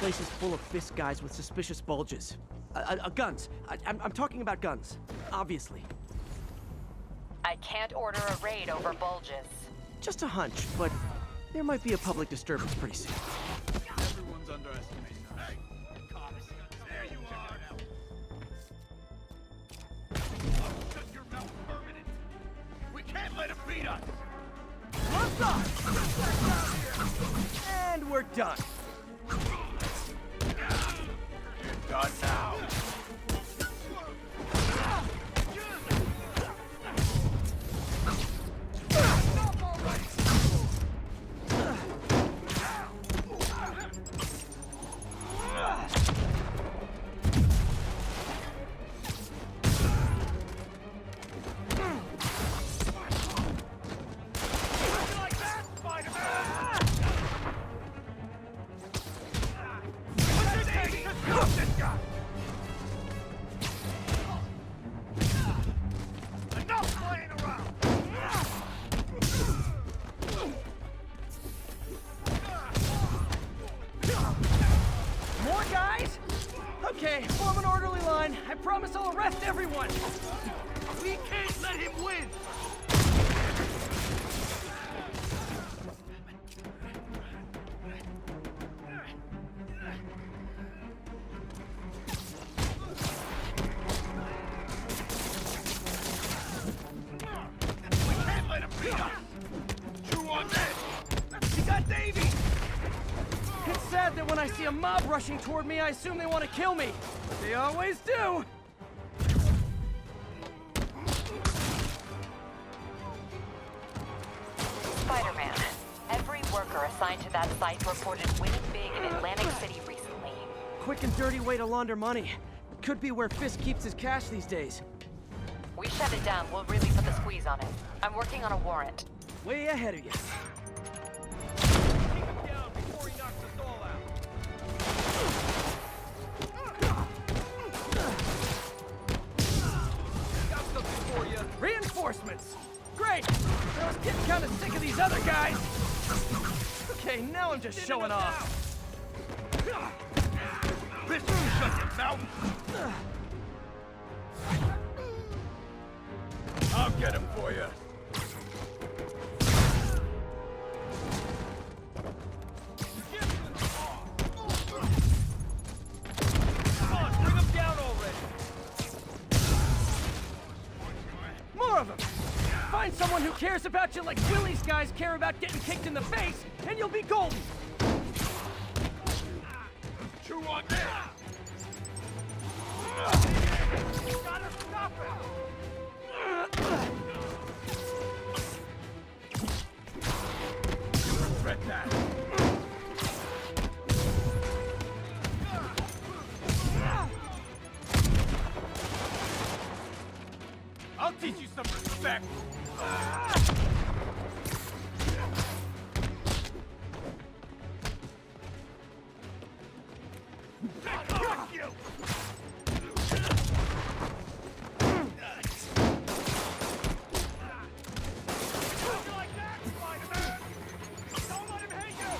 place is full of Fisk guys with suspicious bulges. Guns. I'm talking about guns, obviously. I can't order a raid over bulges. Just a hunch, but there might be a public disturbance pretty soon. Everyone's underestimating us. Hey, cops, there you are. Shut your mouth permanent. We can't let him beat us. Gloves off! And we're done. You're done now. More guys? Okay, form an orderly line. I promise I'll arrest everyone. We can't let him win. We can't let him beat us. Chew on this. You got Davey! It's sad that when I see a mob rushing toward me, I assume they want to kill me. But they always do! Spider-Man, every worker assigned to that site reported winning big in Atlantic City recently. Quick and dirty way to launder money. Could be where Fisk keeps his cash these days. We shut it down, we'll really put the squeeze on it. I'm working on a warrant. Way ahead of you. Take him down before he knocks us all out. Got something for you. Reinforcements! Great! I was getting kind of sick of these other guys. Okay, now I'm just showing off. Fisk, shut your mouth. I'll get him for you. Come on, bring him down already. More of them! Find someone who cares about you like Willie's guys care about getting kicked in the face, and you'll be golden! Chew on this. Gotta stop him. You regret that. I'll teach you some respect. Got you. Like that, Spider-Man. Don't let him hit you.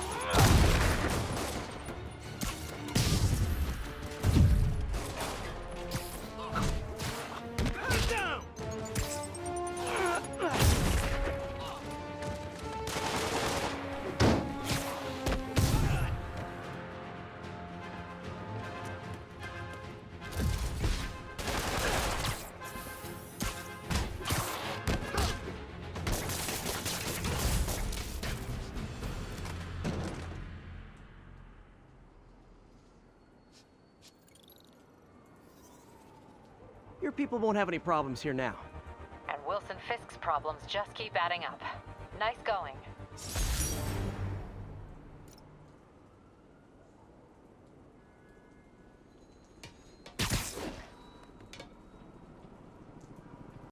Get down. Your people won't have any problems here now. And Wilson Fisk's problems just keep adding up. Nice going.